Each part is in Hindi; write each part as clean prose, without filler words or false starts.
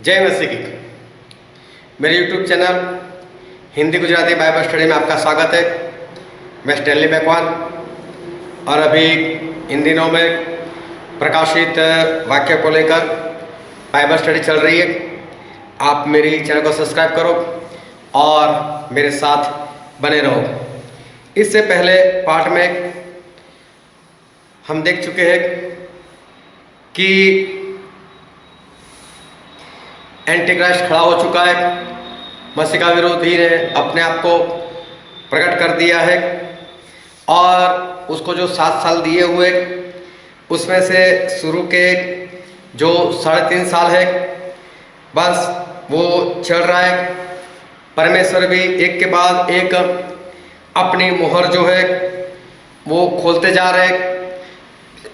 जय मसीह की। मेरे YouTube channel Hindi Gujarati Bible study में आपका स्वागत है। मैं स्टैनली बैकवान और अभी इन दिनों में प्रकाशित वाक्य को लेकर बाइबल स्टडी चल रही है। आप मेरी चैनल को सब्सक्राइब करो और मेरे साथ बने रहो। इससे पहले पार्ट में हम देख चुके हैं कि एंटीक्राइस्ट खड़ा हो चुका है। मसीह का विरोधी ने अपने आप को प्रकट कर दिया है और उसको जो 7 साल दिए हुए उसमें से शुरू के जो 3.5 साल है बस वो चल रहा है। परमेश्वर भी एक के बाद एक अपनी मोहर जो है वो खोलते जा रहे।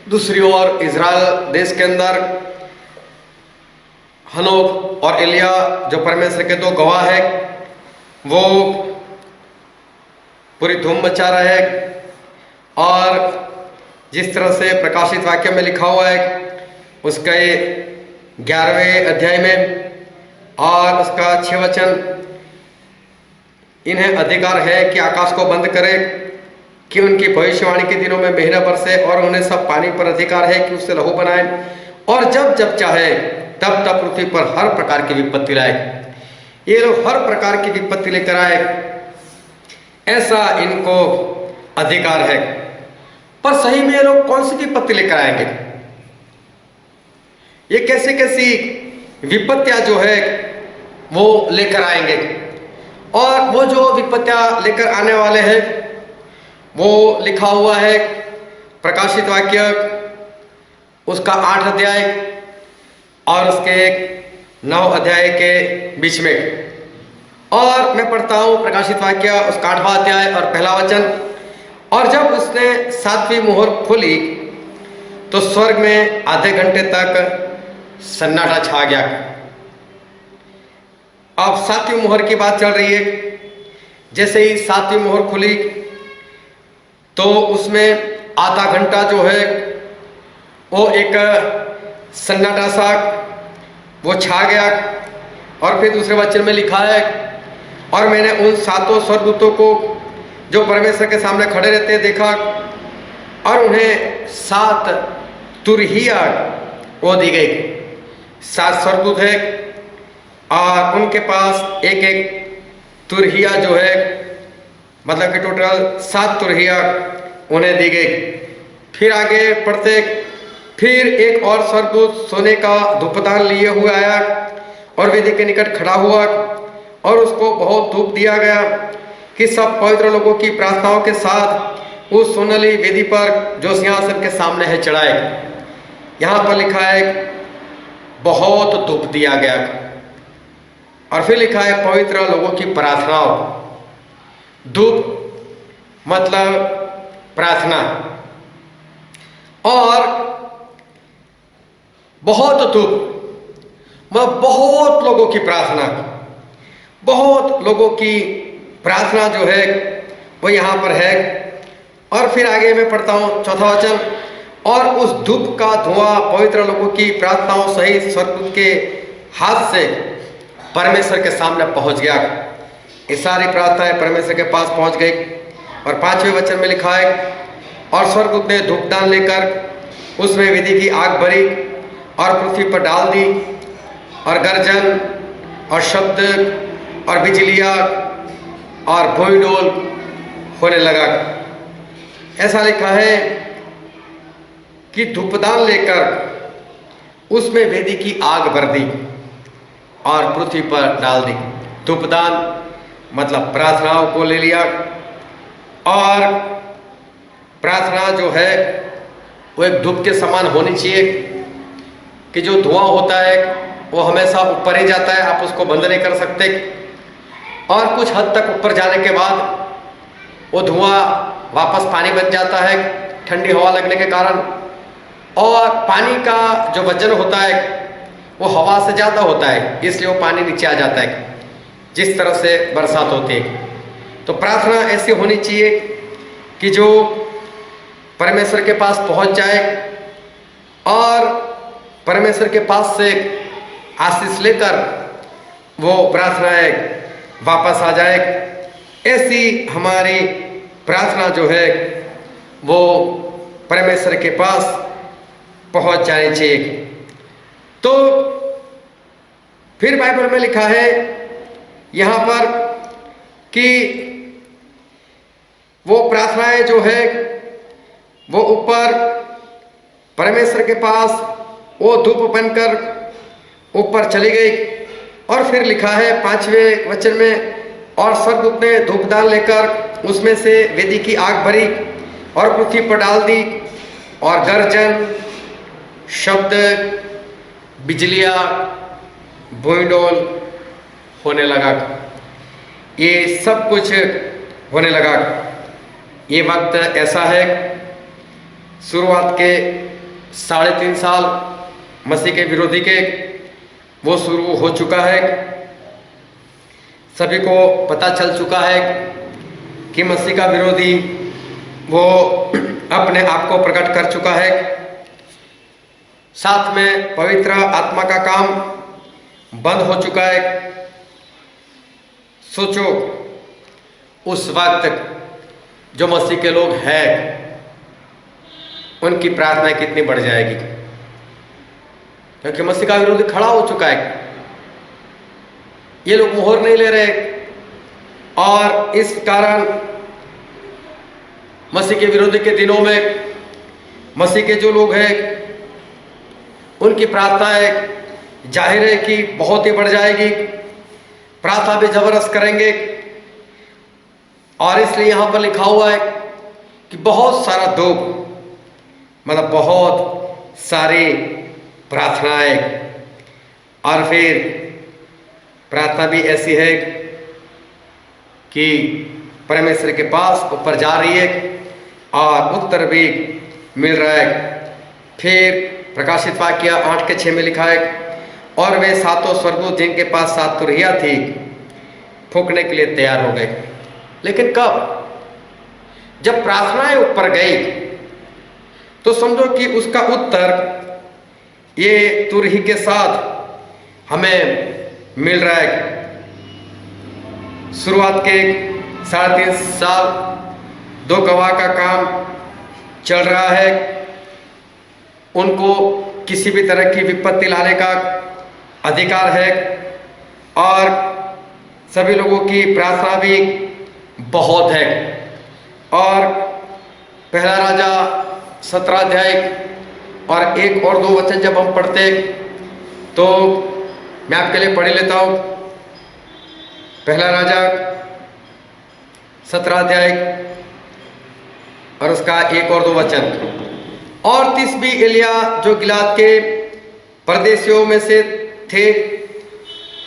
दूसरी ओर इज़राइल देश के अंदर हनोक और एलिया जो परमेश्वर के 2 गवाह है वो पूरी धूम मचा रहे हैं। और जिस तरह से प्रकाशित वाक्य में लिखा हुआ है उसके 11वें अध्याय में और उसका 6 वचन, इन्हें अधिकार है कि आकाश को बंद करे कि उनकी भविष्यवाणी के दिनों में महीना बरसे और उन्हें सब पानी पर अधिकार है कि उससे लहू बनाए और जब जब चाहे तब तब पृथ्वी पर हर प्रकार की विपत्ति लाए। ये लोग हर प्रकार की विपत्ति लेकर आए, ऐसा इनको अधिकार है। पर सही में ये लोग कौन सी विपत्ति लेकर आएंगे? ये कैसी कैसी विपत्तियां जो है वो लेकर आएंगे? और वो जो विपत्तियां लेकर आने वाले हैं वो लिखा हुआ है प्रकाशित वाक्य उसका 8 अध्याय और उसके 9 अध्याय के बीच में। और मैं पढ़ता हूँ प्रकाशित वाक्य उसका 8वां अध्याय और पहला वचन। और जब उसने 7वीं मोहर खोली तो स्वर्ग में आधे घंटे तक सन्नाटा छा गया। अब 7वीं मोहर की बात चल रही है। जैसे ही 7वीं मोहर खुली तो उसमें आधा घंटा जो है वो एक सन्नाटा सा वो छा गया। और फिर दूसरे वचन में लिखा है, और मैंने उन 7 स्वर्गदूतों को जो परमेश्वर के सामने खड़े रहते देखा और उन्हें 7 तुरहियां वो दी गई। 7 स्वर्गदूत है और उनके पास एक एक तुरहिया जो है मतलब कि टोटल 7 तुरहिया उन्हें दी गई। फिर आगे पढ़ते, फिर एक और स्वर्गदूत सोने का धूपदान लिए हुए आया और वेदी के निकट खड़ा हुआ और उसको बहुत धूप दिया गया कि सब पवित्र लोगों की प्रार्थनाओं के साथ उस सोनेली वेदी पर जो सिंहासन के सामने है चढ़ाए। यहाँ पर लिखा है बहुत धूप दिया गया। और फिर लिखा है पवित्र लोगों की प्रार्थनाओं। धूप मतलब प्रार्थना और बहुत धूप मतलब बहुत लोगों की प्रार्थना। बहुत लोगों की प्रार्थना जो है वो यहाँ पर है। और फिर आगे मैं पढ़ता हूँ 4वां वचन, और उस धूप का धुआं पवित्र लोगों की प्रार्थनाओं सहित स्वर्गदूत के हाथ से परमेश्वर के सामने पहुंच गया। ये सारी प्रार्थनाएं परमेश्वर के पास पहुंच गई। और 5वें वचन में लिखा है, और स्वर्गदूत ने धूपदान लेकर उसमें विधि की आग भरी और पृथ्वी पर डाल दी और गर्जन और शब्द और बिजलियाँ और भूमिडोल होने लगा। ऐसा लिखा है कि धूपदान लेकर उसमें वेदी की आग भर दी और पृथ्वी पर डाल दी। धूपदान मतलब प्रार्थनाओं को ले लिया। और प्रार्थना जो है वो एक धूप के समान होनी चाहिए कि जो धुआं होता है वो हमेशा ऊपर ही जाता है, आप उसको बंद नहीं कर सकते। और कुछ हद तक ऊपर जाने के बाद वो धुआं वापस पानी बन जाता है ठंडी हवा लगने के कारण। और पानी का जो वजन होता है वो हवा से ज़्यादा होता है, इसलिए वो पानी नीचे आ जाता है जिस तरह से बरसात होती है। तो प्रार्थना ऐसी होनी चाहिए कि जो परमेश्वर के पास पहुंच जाए और परमेश्वर के पास से आशीष लेकर वो प्रार्थनाएं वापस आ जाए। ऐसी हमारी प्रार्थना जो है वो परमेश्वर के पास पहुंच जानी चाहिए। तो फिर बाइबल में लिखा है यहाँ पर कि वो प्रार्थनाएं जो है वो ऊपर परमेश्वर के पास वो धूप बनकर ऊपर चली गई। और फिर लिखा है 5वें वचन में, और स्वर्गदूत ने धूपदान लेकर उसमें से वेदी की आग भरी और पृथ्वी पर डाल दी, और गर्जन, शब्द, बिजलियां, भूइंडोल होने लगा। ये सब कुछ होने लगा। ये वक्त ऐसा है, शुरुआत के 3.5 साल मसीह के विरोधी के वो शुरू हो चुका है। सभी को पता चल चुका है कि मसीह का विरोधी वो अपने आप को प्रकट कर चुका है। साथ में पवित्र आत्मा का काम बंद हो चुका है। सोचो उस वक्त जो मसीह के लोग हैं उनकी प्रार्थना कितनी बढ़ जाएगी, क्योंकि मसीह का विरोधी खड़ा हो चुका है। ये लोग मोहर नहीं ले रहे, और इस कारण मसीह के विरोधी के दिनों में मसीह के जो लोग हैं उनकी प्रार्थनाएं जाहिर है कि बहुत ही बढ़ जाएगी। प्रार्थना भी जबरदस्त करेंगे। और इसलिए यहां पर लिखा हुआ है कि बहुत सारा दुख, मतलब बहुत सारी प्रार्थनाएं। और फिर प्रार्थना भी ऐसी है कि परमेश्वर के पास ऊपर जा रही है और उत्तर भी मिल रहा है। फिर प्रकाशित वाक्य 8:6 में लिखा है, और वे 7 स्वर्गदूत जिनके पास 7 तुरहियां थी फूंकने के लिए तैयार हो गए। लेकिन कब? जब प्रार्थनाएं ऊपर गई तो समझो कि उसका उत्तर ये तुरही के साथ हमें मिल रहा है। शुरुआत के 3.5 साल 2 गवाह का काम चल रहा है। उनको किसी भी तरह की विपत्ति लाने का अधिकार है, और सभी लोगों की प्रार्थना भी बहुत है। और पहला राजा 17 अध्याय और 1 और 2 वचन जब हम पढ़ते तो मैं आपके लिए पढ़ लेता हूँ। पहला राजा 17 अध्याय और उसका 1 और 2 वचन। और तिशबी एलिया जो गिलाद के परदेशियों में से थे,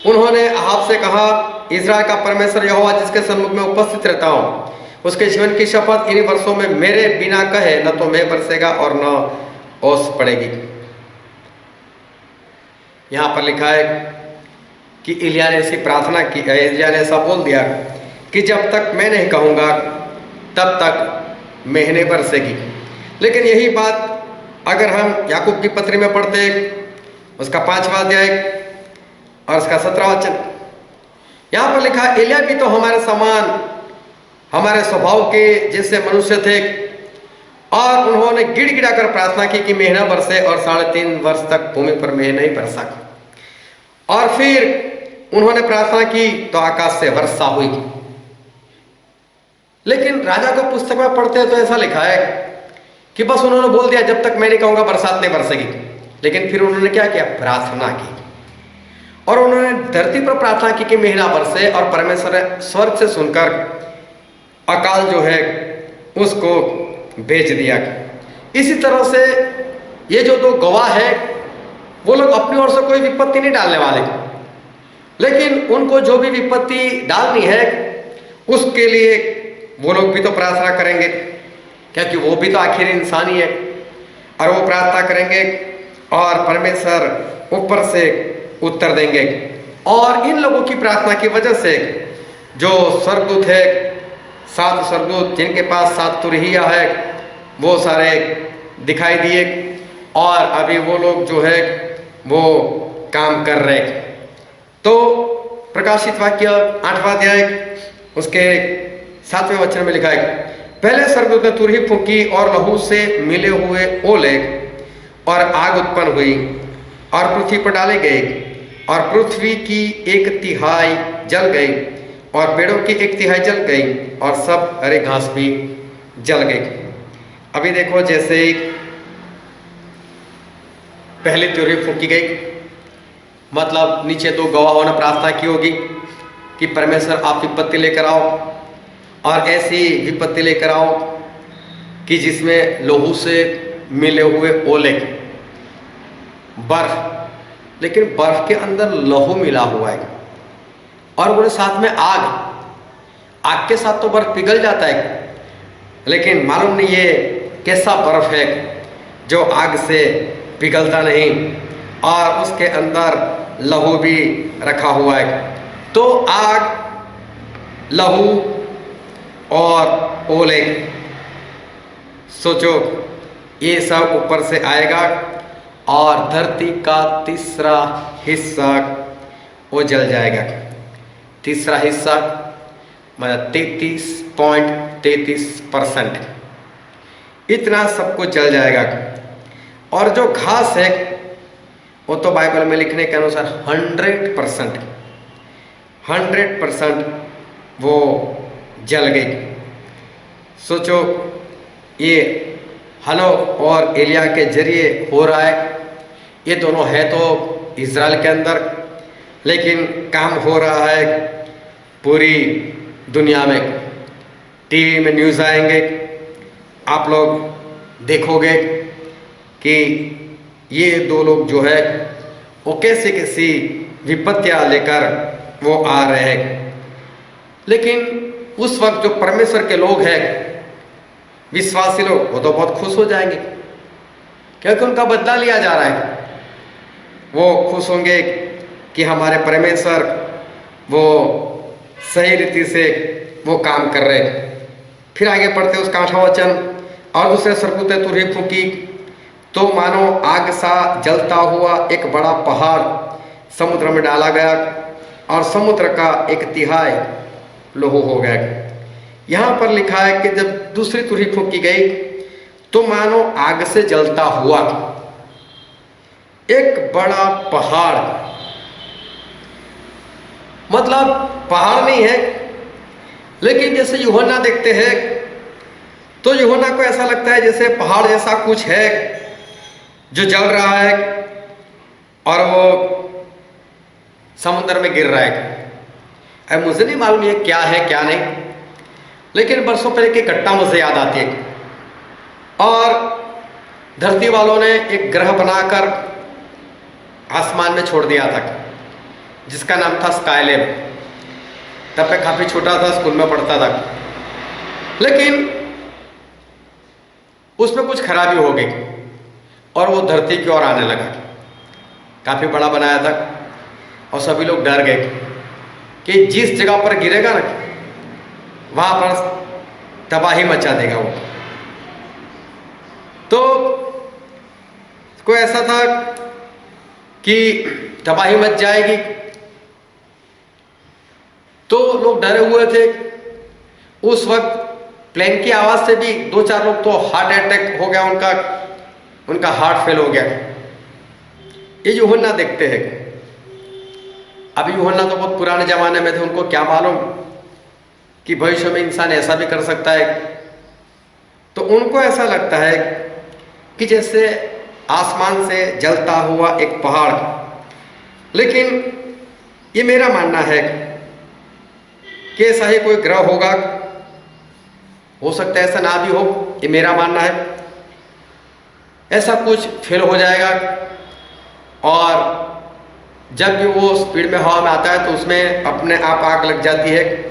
उन्होंने अहाब से कहा, इज़राइल का परमेश्वर यहोवा जिसके सम्मुख में उपस्थित रहता हूँ, उसके जीवन की शपथ, इन्हीं वर्षों में मेरे बिना कहे न तो मैं बरसेगा और न ओस पड़ेगी। यहाँ पर लिखा है कि एलिया ने ऐसी प्रार्थना की, एलिया ने ऐसा बोल दिया कि जब तक मैं नहीं कहूँगा तब तक मेहने बरसेगी। लेकिन यही बात अगर हम याकूब की पत्री में पढ़ते, उसका 5वां अध्याय और उसका 17वां वचन, यहाँ पर लिखा, एलिया भी तो हमारे समान, हमारे स्वभाव के जैसे मनुष्य थे, और उन्होंने गिड़गिड़ा कर प्रार्थना की कि मेहना बरसे, और 3.5 वर्ष तक भूमि पर मेह नहीं बरसा। और फिर उन्होंने प्रार्थना की तो आकाश से वर्षा हुई। लेकिन राजा को पुस्तक में पढ़ते हैं तो ऐसा लिखा है कि बस उन्होंने बोल दिया जब तक मैं नहीं कहूंगा बरसात नहीं बरसेगी। लेकिन फिर उन्होंने क्या किया? प्रार्थना की, और उन्होंने धरती पर प्रार्थना की कि मेहना बरसे, और परमेश्वर ने स्वर्ग से सुनकर अकाल जो है उसको भेज दिया। इसी तरह से ये जो 2 गवाह है वो लोग अपनी ओर से कोई विपत्ति नहीं डालने वाले, लेकिन उनको जो भी विपत्ति डालनी है उसके लिए वो लोग भी तो प्रार्थना करेंगे, क्योंकि वो भी तो आखिर इंसान ही है। और वो प्रार्थना करेंगे और परमेश्वर ऊपर से उत्तर देंगे। और इन लोगों की प्रार्थना की वजह से जो स्वर्गदूत है, 7 स्वर्गदूत जिनके पास 7 तुरहियां है, वो सारे दिखाई दिए। और अभी वो लोग जो है वो काम कर रहे। तो प्रकाशित वाक्य 8वां अध्याय उसके 7वें वचन में लिखा है, पहले स्वर्गदूत ने तुरही फूंकी और लहू से मिले हुए ओले और आग उत्पन्न हुई और पृथ्वी पर डाले गए और पृथ्वी की 1/3 जल गई और पेड़ों की 1/3 जल गई और सब हरे घास भी जल गई। अभी देखो, जैसे पहले तुरही फूंकी गई, मतलब नीचे 2 गवाहों ने प्रार्थना की होगी कि परमेश्वर आप विपत्ति लेकर आओ, और ऐसी विपत्ति लेकर आओ कि जिसमें लहू से मिले हुए ओले, बर्फ, लेकिन बर्फ के अंदर लहू मिला हुआ है, और बोले साथ में आग के साथ तो बर्फ पिघल जाता है, लेकिन मालूम नहीं ये कैसा बर्फ है जो आग से पिघलता नहीं और उसके अंदर लहू भी रखा हुआ है। तो आग, लहू और ओले, सोचो ये सब ऊपर से आएगा और धरती का तीसरा हिस्सा वो जल जाएगा। तीसरा हिस्सा मतलब 33.33%, इतना सब कुछ जल जाएगा। और जो घास है वो तो बाइबल में लिखने के अनुसार 100% वो जल गई। सोचो ये हनो और एलिया के जरिए हो रहा है, ये दोनों है तो इज़राइल के अंदर, लेकिन काम हो रहा है पूरी दुनिया में। टीवी में न्यूज़ आएंगे, आप लोग देखोगे कि ये 2 लोग जो है वो कैसी कैसी विपत्तियां लेकर वो आ रहे हैं। लेकिन उस वक्त जो परमेश्वर के लोग हैं, विश्वासी लोग, वो तो बहुत खुश हो जाएंगे क्योंकि उनका बदला लिया जा रहा है। वो खुश होंगे कि हमारे परमेश्वर वो सही रीति से वो काम कर रहे हैं। फिर आगे पढ़ते उसका 8वां वचन, और दूसरे स्वर्गदूत ने तुरही फूंकी तो मानो आग सा जलता हुआ एक बड़ा पहाड़ समुद्र में डाला गया और समुद्र का 1/3 लहू हो गया। यहाँ पर लिखा है कि जब दूसरी तुरही फूंकी गई तो मानो आग से जलता हुआ एक बड़ा पहाड़, मतलब पहाड़ नहीं है, लेकिन जैसे यूहन्ना देखते हैं तो यूहन्ना को ऐसा लगता है जैसे पहाड़ जैसा कुछ है जो जल रहा है और वो समुद्र में गिर रहा है। अब मुझे नहीं मालूम ये क्या है क्या नहीं, लेकिन बरसों पहले की घटना मुझे याद आती है। और धरती वालों ने एक ग्रह बनाकर आसमान में छोड़ दिया था जिसका नाम था स्काईलैब। तब मैं काफ़ी छोटा था, स्कूल में पढ़ता था, लेकिन उसमें कुछ खराबी हो गई और वो धरती की ओर आने लगा। काफ़ी बड़ा बनाया था और सभी लोग डर गए कि जिस जगह पर गिरेगा ना वहाँ पर तबाही मचा देगा वो। तो कोई ऐसा था कि तबाही मच जाएगी, तो लोग डरे हुए थे। उस वक्त प्लेन की आवाज़ से भी 2-4 लोग तो हार्ट अटैक हो गया, उनका हार्ट फेल हो गया। ये यूहन्ना देखते हैं। अभी यूहन्ना तो बहुत पुराने ज़माने में थे, उनको क्या मालूम कि भविष्य में इंसान ऐसा भी कर सकता है। तो उनको ऐसा लगता है कि जैसे आसमान से जलता हुआ एक पहाड़। लेकिन ये मेरा मानना है कि ऐसा ही कोई ग्रह होगा, हो सकता है ऐसा ना भी हो, ये मेरा मानना है। ऐसा कुछ फेल हो जाएगा और जब भी वो स्पीड में हवा में आता है तो उसमें अपने आप आग लग जाती है।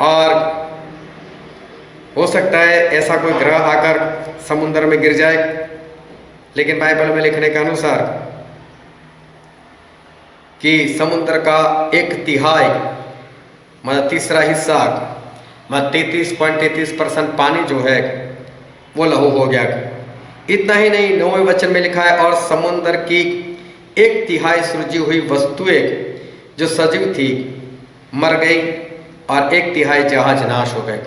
और हो सकता है ऐसा कोई ग्रह आकर समुद्र में गिर जाए। लेकिन बाइबल में लिखने के अनुसार कि समुद्र का 1/3 मतलब तीसरा हिस्सा मतलब 33.33% पानी जो है वो लहू हो गया। इतना ही नहीं, 9वें वचन में लिखा है और समुद्र की एक तिहाई सृजी हुई वस्तुएं जो सजीव थी मर गई और एक तिहाई जहाज नाश हो गए।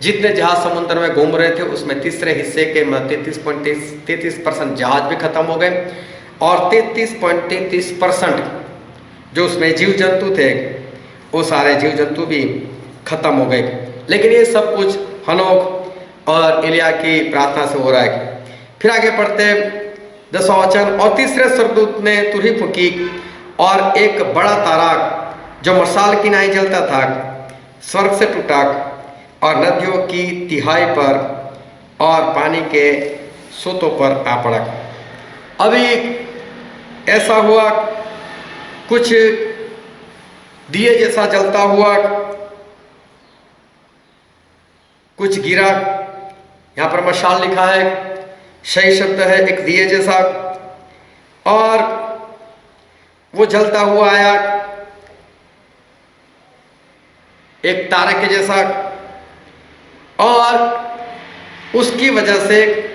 जितने जहाज समुद्र में घूम रहे थे उसमें तीसरे हिस्से के 33% जहाज भी खत्म हो गए और 33.33% जो उसमें जीव जंतु थे वो सारे जीव जंतु भी खत्म हो गए। लेकिन ये सब कुछ हनोक और एलिया की प्रार्थना से हो रहा है। फिर आगे पढ़ते 10वां वचन, और तीसरे स्वर्गदूत ने तुरही फूंकी और एक बड़ा तारा जो मशाल की नाई जलता था स्वर्ग से टूटा और नदियों की तिहाई पर और पानी के सोतों पर आ पड़ा। अभी ऐसा हुआ, कुछ दिए जैसा जलता हुआ कुछ गिरा। यहाँ पर मशाल लिखा है, सही शब्द है एक दिए जैसा, और वो जलता हुआ आया एक तारे के जैसा, और उसकी वजह से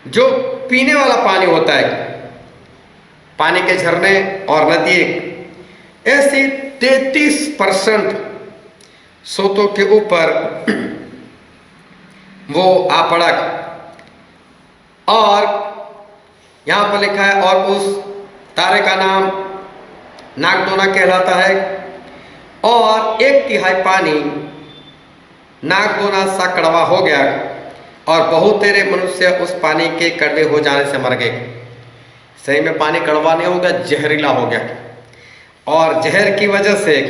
जो पीने वाला पानी होता है, पानी के झरने और नदी, ऐसी 33% सोतों के ऊपर वो आ पड़ा। और यहाँ पर लिखा है, और उस तारे का नाम नागदोना कहलाता है, और एक तिहाई पानी नागदोना सा कड़वा हो गया और बहुत तेरे मनुष्य उस पानी के कड़वे हो जाने से मर गए। सही में पानी कड़वा नहीं होगा, जहरीला हो गया, और जहर की वजह से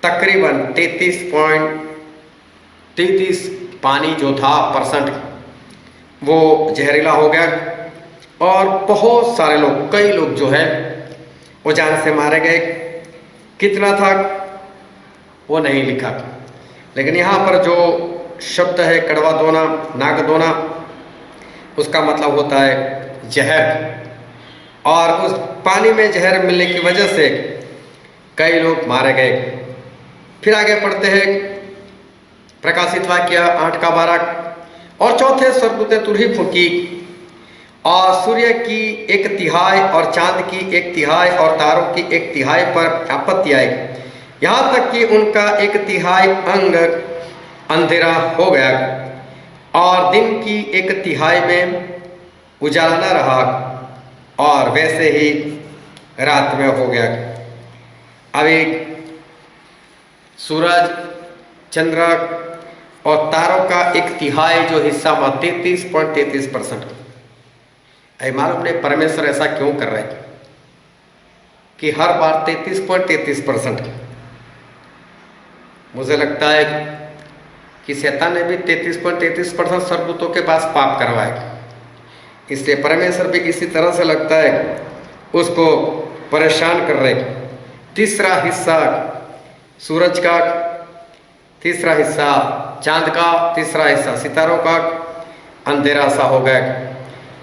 तकरीबन 33.33 पानी जो था % वो जहरीला हो गया, और बहुत सारे लोग, कई लोग जो है वो जान से मारे गए। कितना था वो नहीं लिखा, लेकिन यहाँ पर जो शब्द है कड़वा दोना, नागदोना, उसका मतलब होता है जहर, और उस पानी में जहर मिलने की वजह से कई लोग मारे गए। फिर आगे पढ़ते हैं प्रकाशित वाक्य 8:12, और चौथे स्वर्गदूत ने तुरही फूंकी और सूर्य की 1/3 और चांद की 1/3 और तारों की 1/3 पर आपत्ति आई, यहाँ तक कि उनका 1/3 अंग अंधेरा हो गया और दिन की 1/3 में उजाला न रहा, और वैसे ही रात में हो गया। अभी सूरज, चंद्र और तारों का 1/3 जो हिस्सा हुआ 33.33%। मालूम नहीं परमेश्वर ऐसा क्यों कर रहा है कि हर बार 33.33%। मुझे लगता है कि शैतान ने भी 33.33% स्वर्गदूतों के पास पाप करवाया, इसलिए परमेश्वर भी इसी तरह से लगता है उसको परेशान कर रहे। तीसरा हिस्सा सूरज का, तीसरा हिस्सा चांद का, तीसरा हिस्सा सितारों का अंधेरा सा हो गया।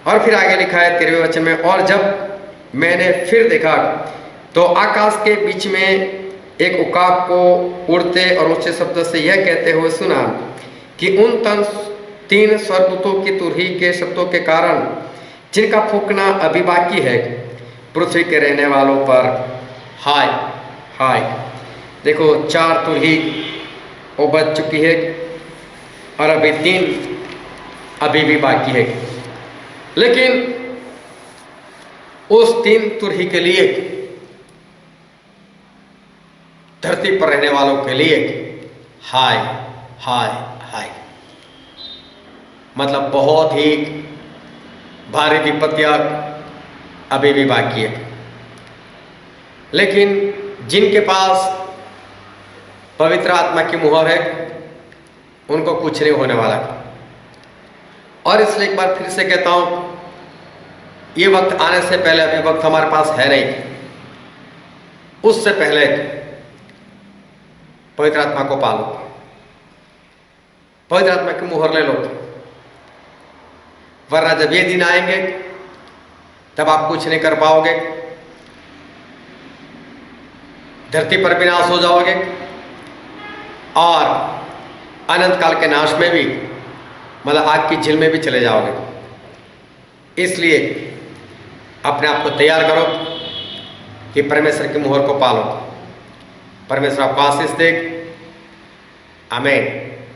और फिर आगे लिखा है 13वें वचन में, और जब मैंने फिर देखा तो आकाश के बीच में एक उकाब को उड़ते और ऊंचे शब्द से यह कहते हुए सुना कि उन 3 स्वर्गदूतों की तुरही के शब्दों के कारण जिनका फूंकना अभी बाकी है, पृथ्वी के रहने वालों पर हाय हाय। देखो 4 तुरही वो बज चुकी है और अभी 3 अभी भी बाकी है, लेकिन उस 3 तुरही के लिए, धरती पर रहने वालों के लिए हाय हाय हाय, मतलब बहुत ही भारी विपत्तियां अभी भी बाकी है। लेकिन जिनके पास पवित्र आत्मा की मुहर है उनको कुछ नहीं होने वाला। और इसलिए एक बार फिर से कहता हूं, ये वक्त आने से पहले, अभी वक्त हमारे पास है नहीं, उससे पहले पवित्र आत्मा को पालो, पवित्र आत्मा की मुहर ले लो, वरना जब ये दिन आएंगे तब आप कुछ नहीं कर पाओगे, धरती पर विनाश हो जाओगे और अनंत काल के नाश में भी, मतलब आग की झील में भी चले जाओगे। इसलिए अपने आप को तैयार करो कि परमेश्वर की मोहर को पालो। परमेश्वर आपको आशीष दे। आमीन।